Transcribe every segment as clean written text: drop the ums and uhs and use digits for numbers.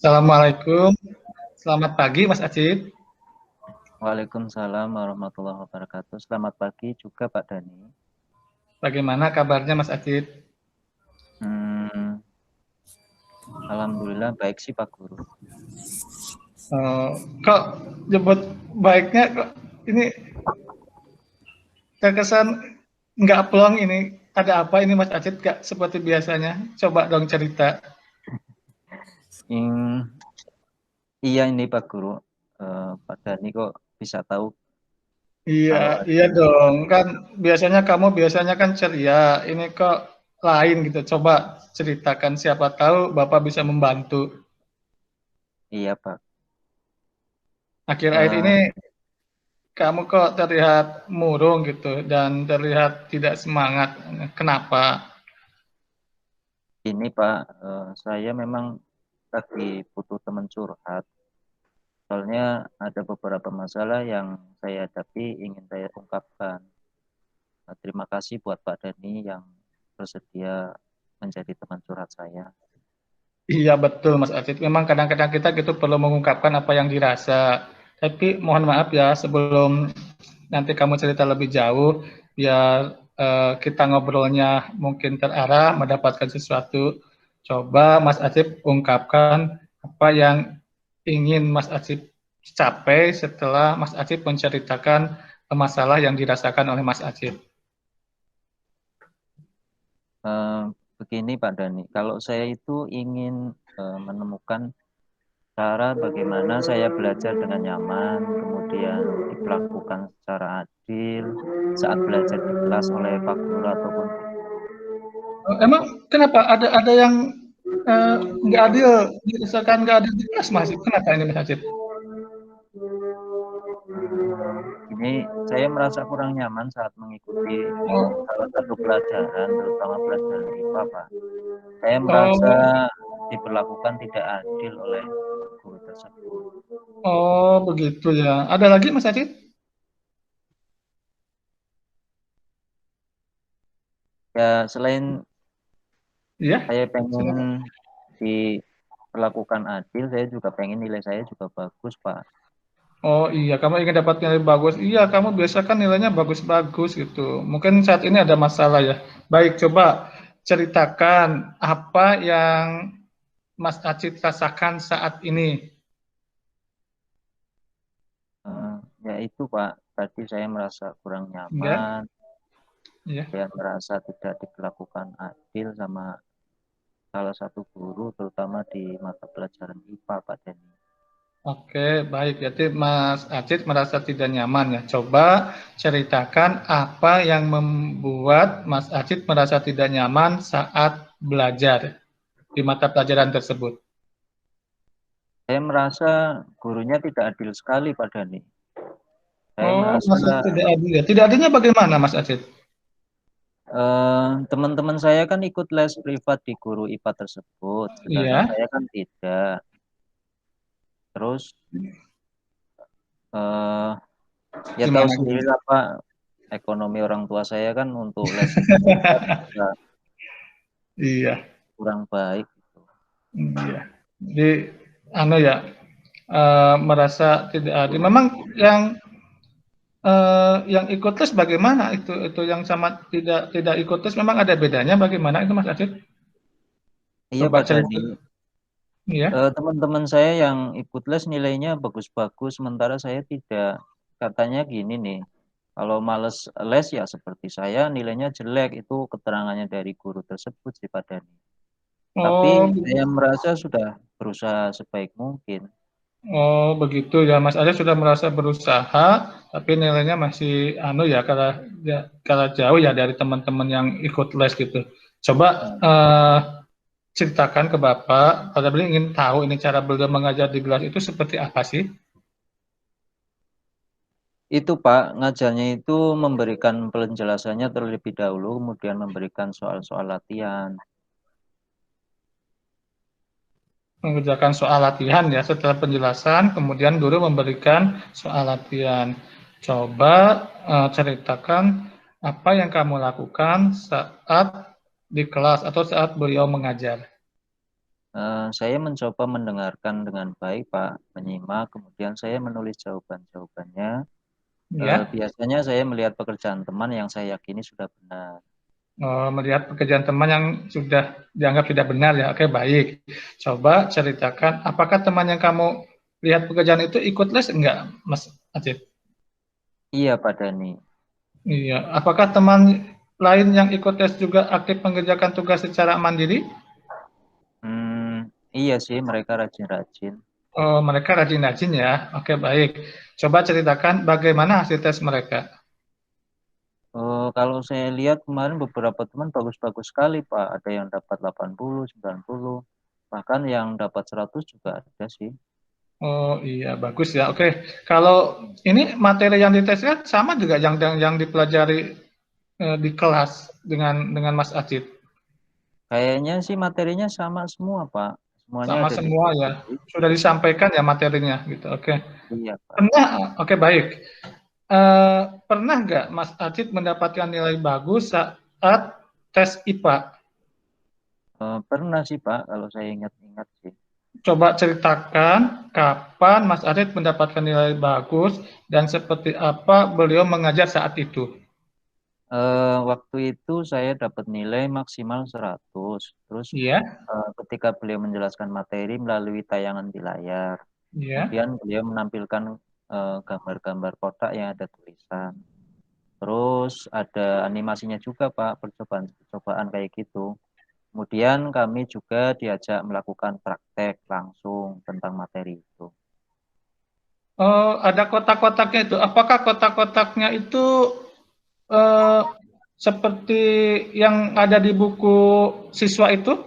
Assalamualaikum, selamat pagi Mas Acip. Waalaikumsalam warahmatullahi wabarakatuh. Selamat pagi juga Pak Dani. Bagaimana kabarnya Mas Acip? Alhamdulillah baik sih Pak Guru. Kok jemput baiknya kok ini terkesan nggak plong ini. Ada apa ini Mas Acip nggak seperti biasanya? Coba dong cerita. Iya ini Pak Guru, Pak Dani kok bisa tahu Iya, kalau iya ada. dong. Kan kamu biasanya kan ceria. Ini kok lain gitu. Coba ceritakan, siapa tahu Bapak bisa membantu. Iya Pak. Akhir-akhir ini Eh, kamu kok terlihat murung gitu dan terlihat tidak semangat. Kenapa? ini Pak, saya memang lagi butuh teman curhat. Soalnya ada beberapa masalah yang saya hadapi ingin saya ungkapkan. Terima kasih buat Pak Dani yang bersedia menjadi teman curhat saya. Iya betul Mas Acit. Memang kadang-kadang kita gitu perlu mengungkapkan apa yang dirasa. Tapi mohon maaf ya sebelum nanti kamu cerita lebih jauh, biar kita ngobrolnya mungkin terarah, mendapatkan sesuatu. Coba Mas Acip ungkapkan apa yang ingin Mas Acip capai setelah Mas Acip menceritakan masalah yang dirasakan oleh Mas Acip. Eh, Begini Pak Dani, kalau saya itu ingin menemukan cara bagaimana saya belajar dengan nyaman, kemudian diperlakukan secara adil saat belajar di kelas oleh Pak Guru ataupun Bu Guru. Emang kenapa ada yang nggak adil, misalkan nggak adil di kelas Mas? Kenapa ini Mas Acip? Ini saya merasa kurang nyaman saat mengikuti Oh, salah satu pelajaran, terutama pelajaran IPA, Pak. Saya merasa oh, diperlakukan tidak adil oleh guru tersebut. oh begitu ya. Ada lagi Mas Acip? Ya, selain Iya. saya pengen Silakan. diperlakukan adil, saya juga pengen nilai saya juga bagus, Pak. Oh iya, kamu ingin dapat nilai bagus. Iya, kamu biasa kan nilainya bagus-bagus gitu. Mungkin saat ini ada masalah ya. Baik, coba ceritakan apa yang Mas Acip rasakan saat ini. Ya itu, Pak. Tadi saya merasa kurang Ya, nyaman, ya. saya merasa tidak diperlakukan adil sama salah satu guru, terutama di mata pelajaran IPA, Pak Denny. Oke, baik. Jadi Mas Acit merasa tidak nyaman ya. Coba ceritakan apa yang membuat Mas Acit merasa tidak nyaman saat belajar di mata pelajaran tersebut. Saya merasa gurunya tidak adil sekali, Pak Dhani. Saya Oh, merasa merasa tidak adil ya. Tidak adilnya bagaimana, Mas Acit? teman-teman saya kan ikut les privat di guru IPA tersebut, sedangkan Iya, saya kan tidak. Terus eh, ya tahu gimana sendiri gimana? lah Pak, ekonomi orang tua saya kan untuk les privat juga Iya, kurang baik gitu. iya. Jadi, anu ya, merasa tidak adil. Memang yang ikut tes bagaimana itu yang sama tidak tidak ikut tes memang ada bedanya bagaimana itu Mas Acit? Iya Coba Pak Dhani, cerita. Iya. teman-teman saya yang ikut les nilainya bagus-bagus, sementara saya tidak. Katanya gini nih, kalau males les ya seperti saya nilainya jelek, itu keterangannya dari guru tersebut sih Pak Dhani. Tapi Oh, saya merasa sudah berusaha sebaik mungkin. oh begitu ya Mas Acit sudah merasa berusaha tapi nilainya masih anu ya kalau jauh ya dari teman-teman yang ikut les gitu. Coba ceritakan ke Bapak, pada beliau ingin tahu ini cara beliau mengajar di kelas itu seperti apa sih? Itu Pak, ngajarnya itu memberikan penjelasannya terlebih dahulu, kemudian memberikan soal-soal latihan. Mengerjakan soal latihan ya, setelah penjelasan, kemudian guru memberikan soal latihan. Coba ceritakan apa yang kamu lakukan saat di kelas atau saat beliau mengajar. Saya mencoba mendengarkan dengan baik, Pak, menyimak, kemudian saya menulis jawaban-jawabannya. Ya. Biasanya saya melihat pekerjaan teman yang saya yakini sudah benar. Melihat pekerjaan teman yang sudah dianggap tidak benar ya. Oke, baik. Coba ceritakan, apakah teman yang kamu lihat pekerjaan itu ikut les enggak, Mas Acit? Iya, Pak Dani. Iya. Apakah teman lain yang ikut les juga aktif mengerjakan tugas secara mandiri? Iya sih, mereka rajin-rajin. Mereka rajin-rajin ya. Oke, baik. Coba ceritakan bagaimana hasil tes mereka. Kalau saya lihat kemarin beberapa teman bagus-bagus sekali, Pak. Ada yang dapat 80, 90, bahkan yang dapat 100 juga ada sih. Oh iya, bagus ya. Oke, kalau ini materi yang ditesnya sama juga yang dipelajari di kelas dengan Mas Acit. Kayaknya sih materinya sama semua, Pak. Semuanya Sama ada di semua ya. buku. Sudah disampaikan ya materinya gitu. Oke. Iya, Pak. Pernah, oke baik. Pernah nggak Mas Acit mendapatkan nilai bagus saat tes IPA? Pernah sih, Pak, kalau saya ingat-ingat sih. Coba ceritakan kapan Mas Acit mendapatkan nilai bagus dan seperti apa beliau mengajar saat itu. Waktu itu saya dapat nilai maksimal 100. Terus Iya, ketika beliau menjelaskan materi melalui tayangan di layar, iya. kemudian beliau menampilkan gambar-gambar kotak yang ada tulisan. Terus ada animasinya juga, Pak, percobaan-percobaan kayak gitu. Kemudian kami juga diajak melakukan praktek langsung tentang materi itu. Oh, ada kotak-kotaknya itu. Apakah kotak-kotaknya itu eh, seperti yang ada di buku siswa itu?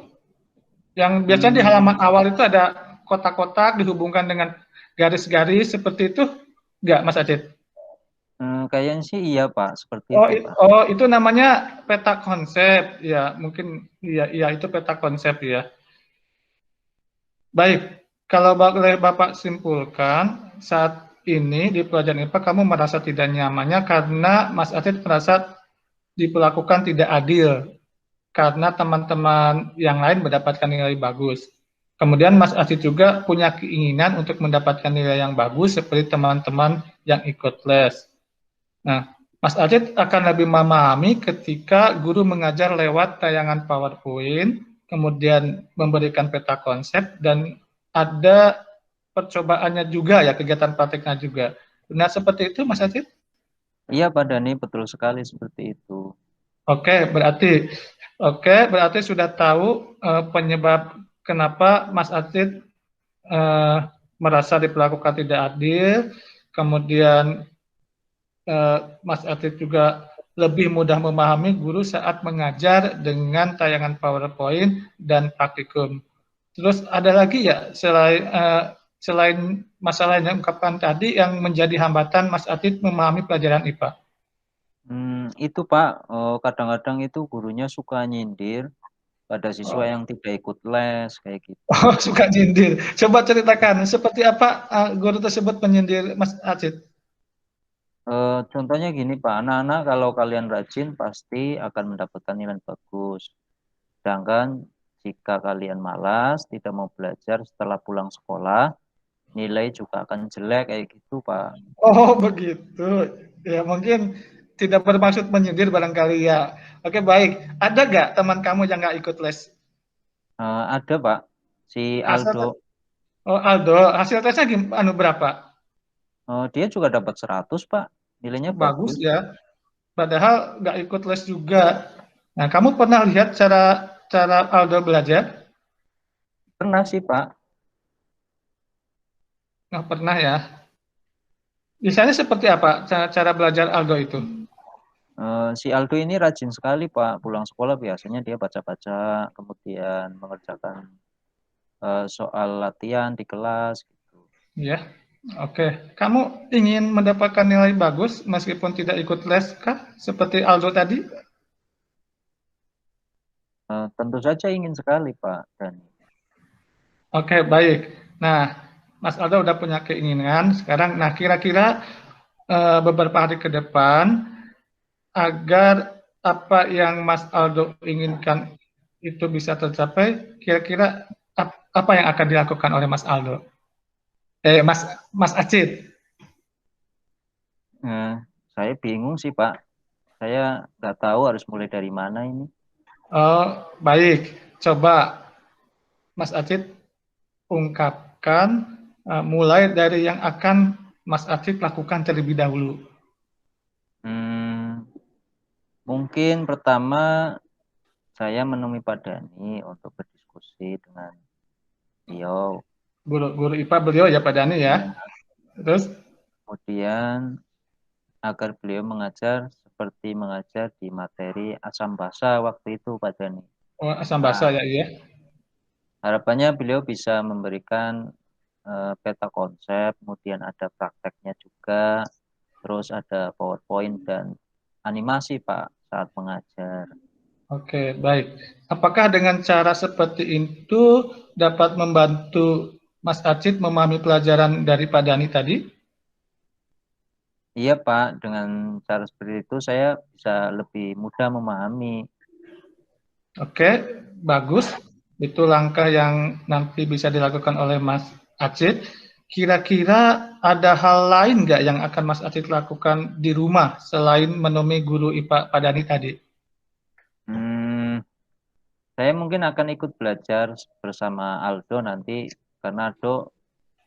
Yang biasanya di Hmm, halaman awal itu ada kotak-kotak dihubungkan dengan garis-garis seperti itu, enggak, Mas Adit? Kayaknya sih iya, Pak, seperti Oh, itu, Pak. itu namanya peta konsep, ya mungkin iya, iya itu peta konsep ya. Baik, kalau boleh Bapak simpulkan saat ini di pelajaran IPA kamu merasa tidak nyamannya karena Mas Adit merasa diperlakukan tidak adil karena teman-teman yang lain mendapatkan nilai bagus. Kemudian Mas Aziz juga punya keinginan untuk mendapatkan nilai yang bagus seperti teman-teman yang ikut les. Nah, Mas Aziz akan lebih memahami ketika guru mengajar lewat tayangan PowerPoint, kemudian memberikan peta konsep, dan ada percobaannya juga ya, kegiatan prakteknya juga. Nah, seperti itu Mas Aziz? Iya, Pak Dani, betul sekali seperti itu. Oke, berarti sudah tahu penyebab kenapa Mas Aziz eh, merasa diperlakukan tidak adil, kemudian Mas Aziz juga lebih mudah memahami guru saat mengajar dengan tayangan PowerPoint dan praktikum. Terus ada lagi ya selain masalah yang ungkapkan tadi yang menjadi hambatan Mas Aziz memahami pelajaran IPA. Itu Pak, kadang-kadang itu gurunya suka nyindir pada siswa yang tidak ikut les kayak gitu. Oh, suka nyindir. Coba ceritakan seperti apa guru tersebut menyindir Mas Aziz. Contohnya gini Pak, anak-anak kalau kalian rajin pasti akan mendapatkan nilai bagus. Sedangkan jika kalian malas, tidak mau belajar setelah pulang sekolah, nilai juga akan jelek kayak gitu Pak. Oh, begitu. Ya, mungkin tidak bermaksud menyindir barangkali ya. Oke, baik. Ada nggak teman kamu yang nggak ikut les? Ada Pak, si Hasil, Aldo, oh, Aldo, hasil tesnya berapa? dia juga dapat 100 Pak, nilainya Bagus bagus. ya. Padahal nggak ikut les juga. Nah, kamu pernah lihat cara cara Aldo belajar? Pernah sih Pak. Nggak pernah ya. Misalnya seperti apa cara belajar Aldo itu? Si Aldo ini rajin sekali Pak, pulang sekolah biasanya dia baca-baca, kemudian mengerjakan soal latihan di kelas gitu. Ya, oke. Kamu ingin mendapatkan nilai bagus meskipun tidak ikut les kah? Seperti Aldo tadi? Tentu saja ingin sekali Pak Dani. Oke, baik. Nah, Mas Aldo udah punya keinginan sekarang. Nah, kira-kira beberapa hari ke depan agar apa yang Mas Aldo inginkan itu bisa tercapai, kira-kira apa yang akan dilakukan oleh Mas Aldo? Mas Acit. Saya bingung sih Pak. Saya nggak tahu harus mulai dari mana ini. Oh, baik. Coba Mas Acit ungkapkan mulai dari yang akan Mas Acit lakukan terlebih dahulu. Mungkin pertama saya menemui Pak Dani untuk berdiskusi dengan beliau. Guru IPA beliau ya Pak Dani ya. Terus? Kemudian agar beliau mengajar seperti mengajar di materi asam basa waktu itu Pak Dani. Oh, asam basa ya, iya. Harapannya beliau bisa memberikan peta konsep, kemudian ada prakteknya juga, terus ada PowerPoint dan animasi Pak saat mengajar. Oke, baik. Apakah dengan cara seperti itu dapat membantu Mas Acit memahami pelajaran dari Pak Dani tadi? Iya Pak, dengan cara seperti itu saya bisa lebih mudah memahami. Oke, bagus. Itu langkah yang nanti bisa dilakukan oleh Mas Acit. Kira-kira ada hal lain nggak yang akan Mas Acit lakukan di rumah selain menemui guru IPA Pak Dani tadi? Saya mungkin akan ikut belajar bersama Aldo nanti, karena Aldo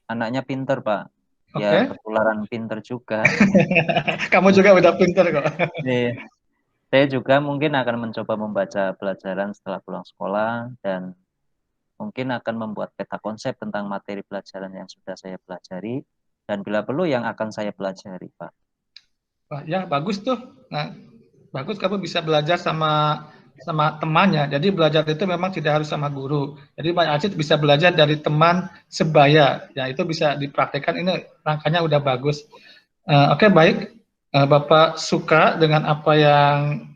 anaknya pinter Pak. Ya Oke. ketularan pinter juga. Kamu juga udah pinter kok. Saya juga mungkin akan mencoba membaca pelajaran setelah pulang sekolah dan mungkin akan membuat peta konsep tentang materi pelajaran yang sudah saya pelajari dan bila perlu yang akan saya pelajari Pak. Wah, ya bagus tuh. Nah, bagus kamu bisa belajar sama temannya. Jadi belajar itu memang tidak harus sama guru. Jadi Pak Acit bisa belajar dari teman sebaya. Ya itu bisa dipraktekkan. Ini langkahnya udah bagus. Oke, baik. Bapak suka dengan apa yang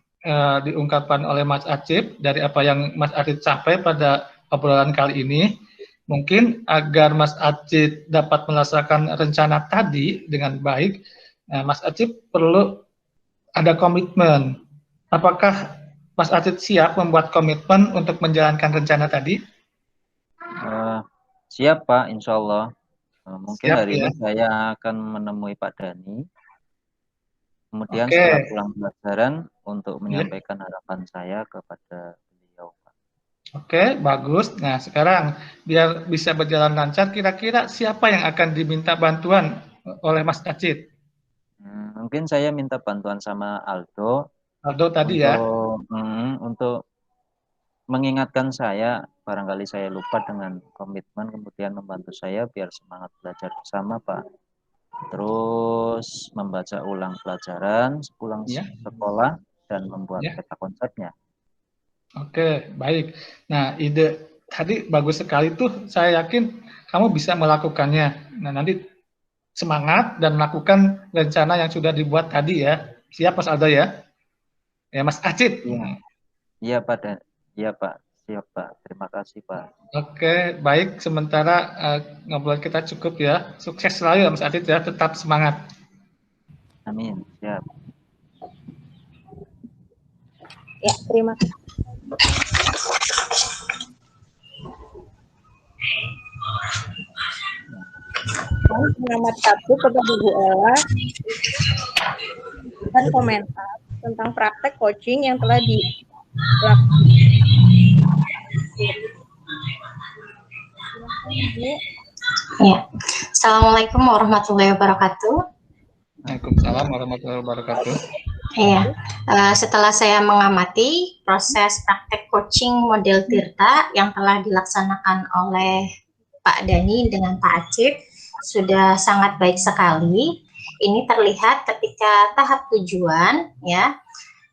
diungkapkan oleh Mas Acit dari apa yang Mas Acit sampai pada obrolan kali ini. Mungkin agar Mas Acit dapat melaksanakan rencana tadi dengan baik, Mas Acit perlu ada komitmen. Apakah Mas Acit siap membuat komitmen untuk menjalankan rencana tadi? Siap Pak, insya Allah. Mungkin Siap hari ya. ini saya akan menemui Pak Dani. Kemudian Oke. setelah pulang pelajaran untuk Ya. menyampaikan harapan saya kepada beliau Pak. Oke, bagus. Nah, sekarang biar bisa berjalan lancar, kira-kira siapa yang akan diminta bantuan oleh Mas Acit? Mungkin saya minta bantuan sama Aldo Aldo tadi ya. untuk mengingatkan saya, barangkali saya lupa dengan komitmen, kemudian membantu saya biar semangat belajar bersama Pak. Terus membaca ulang pelajaran sepulang Ya. sekolah dan membuat Ya. peta konsepnya. Oke, baik. Nah, ide tadi bagus sekali tuh. Saya yakin kamu bisa melakukannya. Nah, nanti semangat dan melakukan rencana yang sudah dibuat tadi ya. Siap Mas Aldo ya? Ya Mas Acit. Iya, iya Pak. Iya Pak. Siap Pak. Terima kasih Pak. Oke, baik. Sementara ngobrol kita cukup ya. Sukses selalu ya Mas Acit ya. Tetap semangat. Amin. Siap. Ya, terima kasih. Pengamat satu kepada Bu Ella dan komentar tentang praktek coaching yang telah dilakukan. Ya. Assalamualaikum warahmatullahi wabarakatuh. Waalaikumsalam warahmatullahi wabarakatuh. Iya, setelah saya mengamati proses praktek coaching model Tirta yang telah dilaksanakan oleh Pak Dani dengan Pak Acit, sudah sangat baik sekali. Ini terlihat ketika tahap tujuan, ya.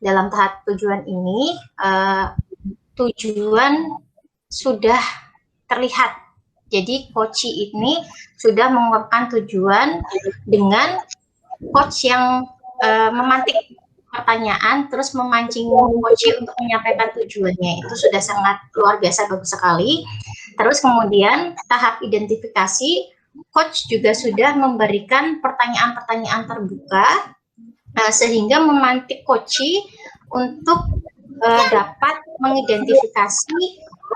Dalam tahap tujuan ini, tujuan sudah terlihat. Jadi coach ini sudah mengungkapkan tujuan dengan coach yang memantik pertanyaan, terus memancing coach untuk menyampaikan tujuannya. Itu sudah sangat luar biasa, bagus sekali. Terus kemudian tahap identifikasi, coach juga sudah memberikan pertanyaan-pertanyaan terbuka, sehingga memantik coach untuk dapat mengidentifikasi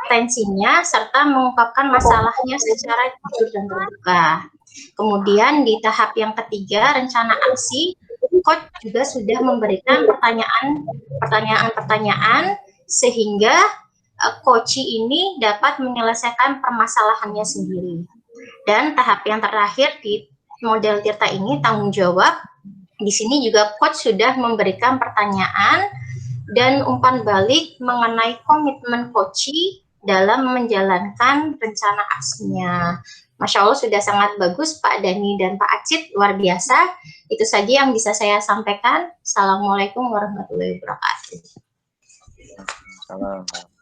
tensinya serta mengungkapkan masalahnya secara jujur dan terbuka. Kemudian di tahap yang ketiga, rencana aksi, coach juga sudah memberikan pertanyaan-pertanyaan sehingga coachee ini dapat menyelesaikan permasalahannya sendiri. Dan tahap yang terakhir di model Tirta ini, tanggung jawab. Di sini juga coach sudah memberikan pertanyaan dan umpan balik mengenai komitmen coachee dalam menjalankan rencana aksinya. Masya Allah sudah sangat bagus Pak Dhani dan Pak Acit, luar biasa. Itu saja yang bisa saya sampaikan. Assalamualaikum warahmatullahi wabarakatuh. Assalamualaikum.